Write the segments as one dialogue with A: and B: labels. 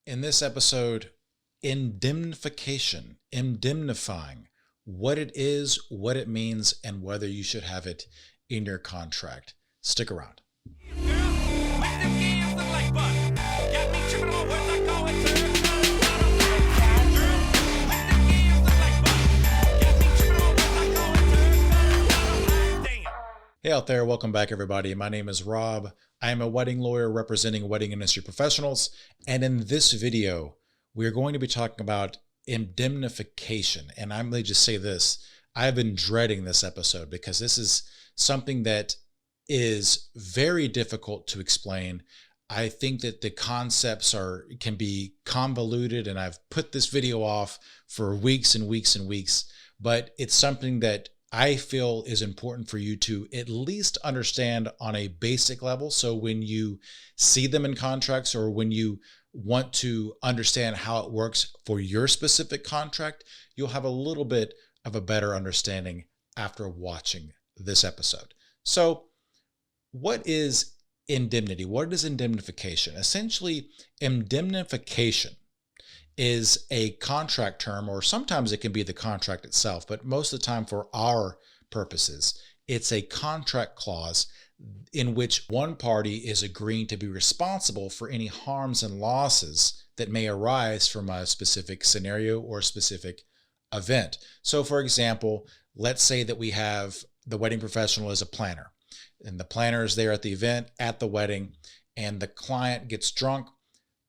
A: In this episode, indemnification, indemnifying, what it is, what it means, and whether you should have it in your contract. Stick around. Hey out there, welcome back everybody. My name is Rob. I am a wedding lawyer representing wedding industry professionals, and in this video, we are going to be talking about indemnification. And I'm going to just say this, I've been dreading this episode because this is something that is very difficult to explain. I think that the concepts can be convoluted, and I've put this video off for weeks and weeks and weeks, but it's something that I feel is important for you to at least understand on a basic level. So when you see them in contracts, or when you want to understand how it works for your specific contract, you'll have a little bit of a better understanding after watching this episode. So what is indemnity? What is indemnification? Essentially, indemnification is a contract term, or sometimes it can be the contract itself, but most of the time for our purposes, it's a contract clause in which one party is agreeing to be responsible for any harms and losses that may arise from a specific scenario or specific event. So for example, let's say that we have the wedding professional as a planner, and the planner is there at the event, at the wedding, and the client gets drunk,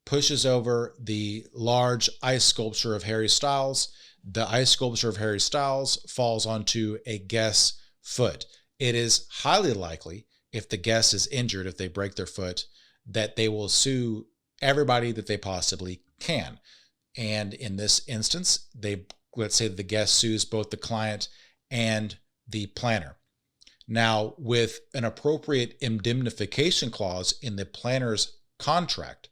A: pushes over the large ice sculpture of Harry Styles. The ice sculpture of Harry Styles falls onto a guest's foot. It is highly likely, if the guest is injured, if they break their foot, that they will sue everybody that they possibly can. And in this instance, let's say that the guest sues both the client and the planner. Now, with an appropriate indemnification clause in the planner's contract,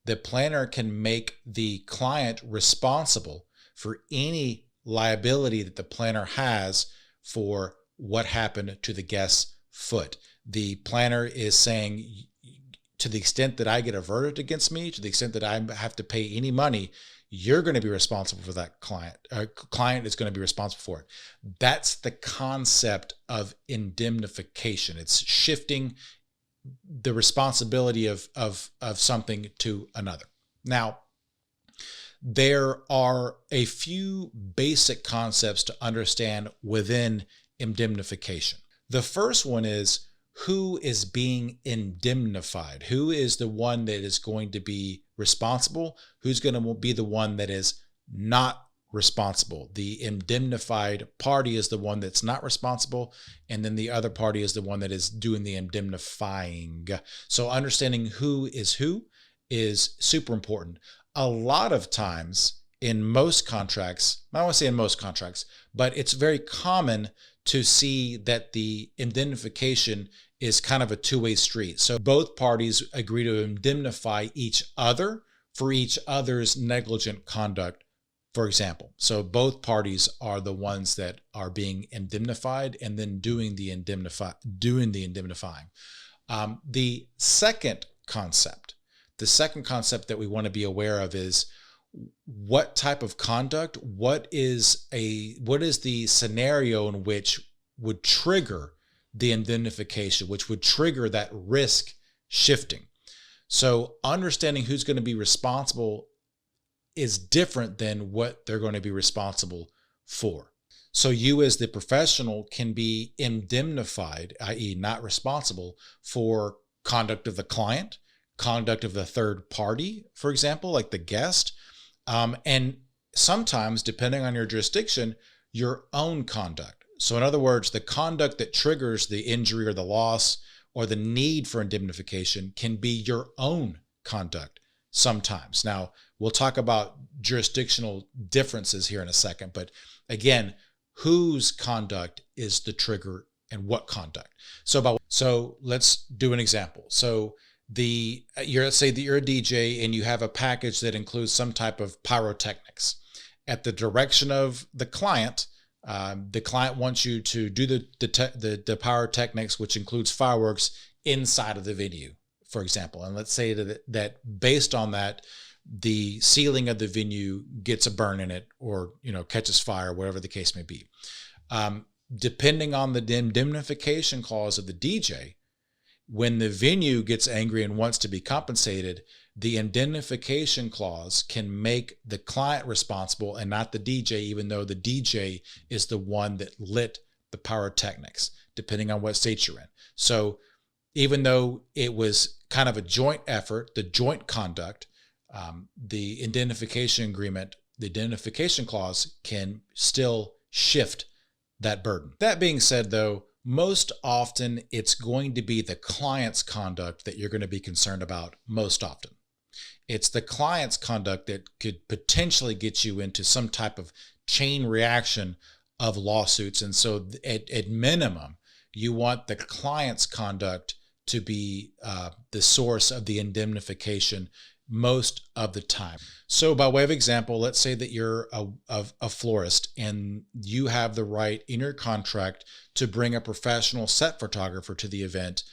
A: the planner can make the client responsible for any liability that the planner has for what happened to the guest's foot. The planner is saying, to the extent that I get a verdict against me, to the extent that I have to pay any money, you're going to be responsible for that client. Client is going to be responsible for it. That's the concept of indemnification. It's shifting the responsibility of something to another. Now, there are a few basic concepts to understand within indemnification. The first one is, who is being indemnified? Who is the one that is going to be responsible? Who's going to be the one that is not responsible? The indemnified party is the one that's not responsible, and then the other party is the one that is doing the indemnifying. So understanding who is super important. A lot of times in most contracts, I don't want to say in most contracts, but it's very common to see that the indemnification is kind of a two-way street. So both parties agree to indemnify each other for each other's negligent conduct, for example. So both parties are the ones that are being indemnified and then doing the indemnifying. The second concept that we want to be aware of is what type of conduct, what is the scenario in which would trigger the indemnification, which would trigger that risk shifting. So understanding who's going to be responsible is different than what they're going to be responsible for. So you as the professional can be indemnified, i.e. not responsible for conduct of the client, conduct of the third party, for example, like the guest, and sometimes, depending on your jurisdiction, your own conduct. So in other words, the conduct that triggers the injury or the loss or the need for indemnification can be your own conduct sometimes. Now, we'll talk about jurisdictional differences here in a second, but again, whose conduct is the trigger and what conduct? So let's do an example. So let's say that you're a DJ and you have a package that includes some type of pyrotechnics. At the direction of the client wants you to do the pyrotechnics, which includes fireworks, inside of the venue, for example. And let's say that based on that, the ceiling of the venue gets a burn in it, or catches fire, whatever the case may be. Depending on the indemnification clause of the DJ, when the venue gets angry and wants to be compensated, the indemnification clause can make the client responsible and not the DJ, even though the DJ is the one that lit the pyrotechnics, depending on what state you're in. So even though it was kind of a joint effort, the joint conduct, the indemnification agreement, the indemnification clause can still shift that burden. That being said, though, most often it's going to be the client's conduct that you're going to be concerned about most often. It's the client's conduct that could potentially get you into some type of chain reaction of lawsuits. And so at minimum, you want the client's conduct to be the source of the indemnification most of the time. So by way of example, let's say that you're a florist and you have the right in your contract to bring a professional set photographer to the event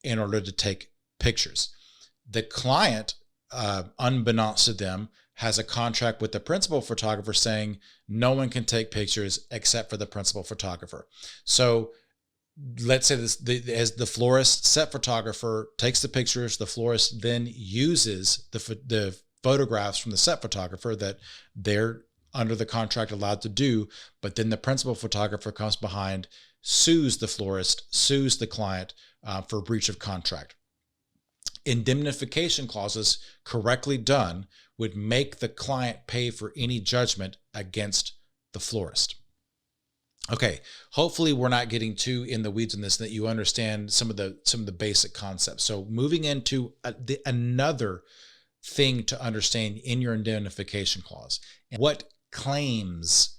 A: in order to take pictures. The client, unbeknownst to them, has a contract with the principal photographer saying no one can take pictures except for the principal photographer. So let's say as the florist set photographer takes the pictures, the florist then uses the photographs from the set photographer that they're under the contract allowed to do, but then the principal photographer comes behind, sues the florist, sues the client for breach of contract. Indemnification clauses, correctly done, would make the client pay for any judgment against the florist. Okay, hopefully we're not getting too in the weeds in this, that you understand some of the basic concepts. So moving into another thing to understand in your indemnification clause, what claims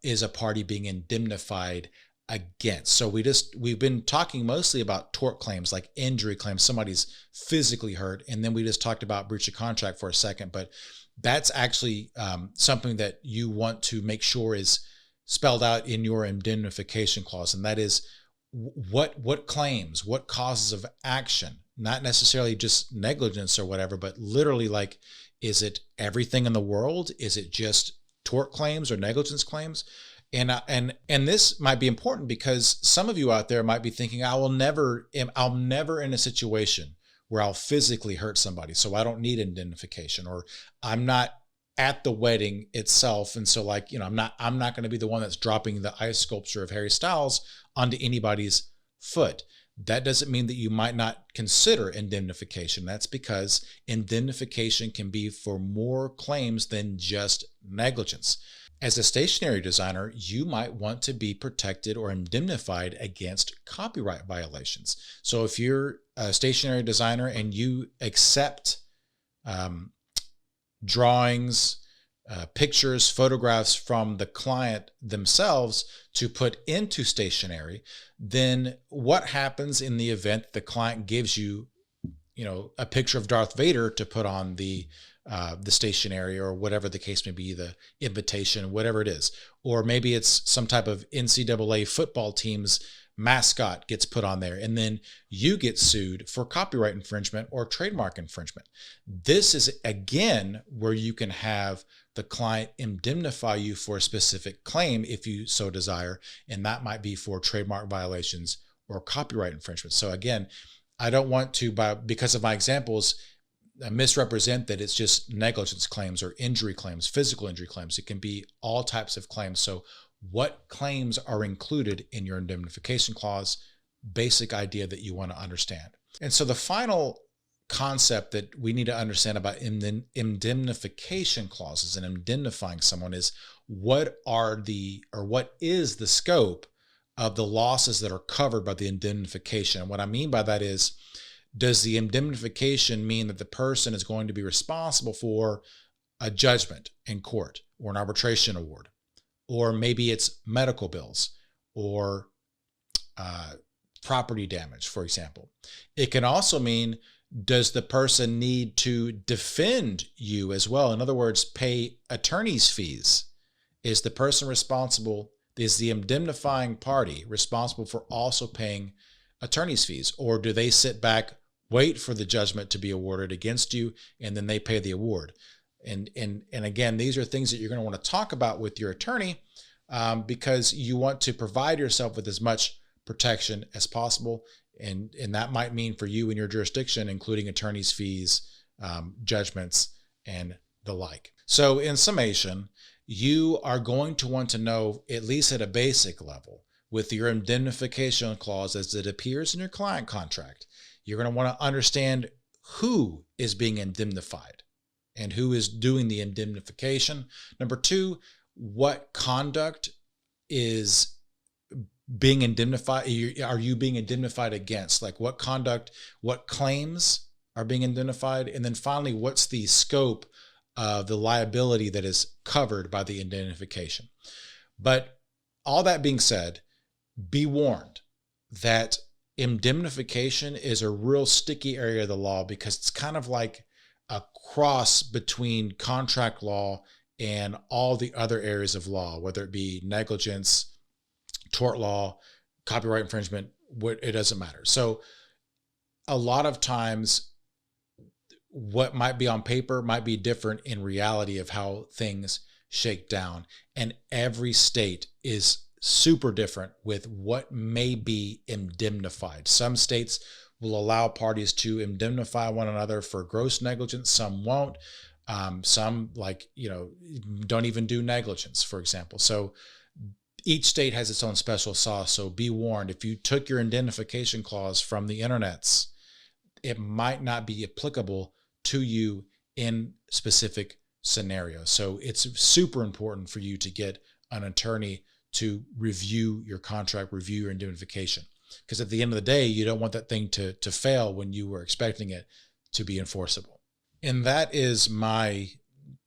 A: is a party being indemnified against. So we've been talking mostly about tort claims, like injury claims, somebody's physically hurt, and then we just talked about breach of contract for a second, but that's actually something that you want to make sure is spelled out in your indemnification clause, and that is what claims, what causes of action, not necessarily just negligence or whatever, but literally, like, is it everything in the world? Is it just tort claims or negligence claims? And this might be important because some of you out there might be thinking, I'll never in a situation where I'll physically hurt somebody, so I don't need indemnification, or I'm not at the wedding itself, and so I'm not going to be the one that's dropping the ice sculpture of Harry Styles onto anybody's foot. That doesn't mean that you might not consider indemnification. That's because indemnification can be for more claims than just negligence. As a stationery designer, you might want to be protected or indemnified against copyright violations. So if you're a stationery designer and you accept drawings, pictures, photographs from the client themselves to put into stationery, then what happens in the event the client gives you, a picture of Darth Vader to put on the stationery, or whatever the case may be, the invitation, whatever it is, or maybe it's some type of NCAA football team's mascot gets put on there, and then you get sued for copyright infringement or trademark infringement. This is, again, where you can have the client indemnify you for a specific claim if you so desire, and that might be for trademark violations or copyright infringement. So again, I don't want to, because of my examples, misrepresent that it's just negligence claims or injury claims, physical injury claims. It can be all types of claims. So what claims are included in your indemnification clause? Basic idea that you want to understand. And so the final concept that we need to understand about indemnification clauses and indemnifying someone is what is the scope of the losses that are covered by the indemnification. And what I mean by that is, does the indemnification mean that the person is going to be responsible for a judgment in court or an arbitration award? Or maybe it's medical bills or property damage, for example. It can also mean, does the person need to defend you as well? In other words, pay attorney's fees. Is the person responsible, is the indemnifying party responsible for also paying attorney's fees? Or do they sit back, wait for the judgment to be awarded against you, and then they pay the award. And again, these are things that you're going to want to talk about with your attorney, because you want to provide yourself with as much protection as possible. And that might mean for you in your jurisdiction, including attorney's fees, judgments, and the like. So in summation, you are going to want to know, at least at a basic level, with your indemnification clause as it appears in your client contract, you're going to want to understand who is being indemnified and who is doing the indemnification. Number two, what conduct is being indemnified? Are you being indemnified against? Like what conduct, what claims are being indemnified? And then finally, what's the scope of the liability that is covered by the indemnification? But all that being said, be warned that indemnification is a real sticky area of the law, because it's kind of like a cross between contract law and all the other areas of law, whether it be negligence, tort law, copyright infringement, it doesn't matter. So a lot of times what might be on paper might be different in reality of how things shake down. And every state is super different with what may be indemnified. Some states will allow parties to indemnify one another for gross negligence. Some won't. Some, like, don't even do negligence, for example. So each state has its own special sauce. So be warned, if you took your indemnification clause from the internets, it might not be applicable to you in specific scenarios. So it's super important for you to get an attorney to review your contract, review your indemnification. Because at the end of the day, you don't want that thing to fail when you were expecting it to be enforceable. And that is my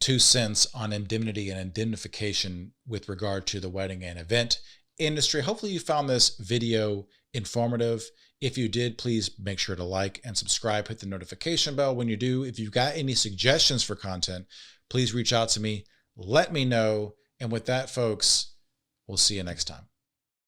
A: 2 cents on indemnity and indemnification with regard to the wedding and event industry. Hopefully you found this video informative. If you did, please make sure to like and subscribe, hit the notification bell when you do. If you've got any suggestions for content, please reach out to me, let me know. And with that, folks, we'll see you next time.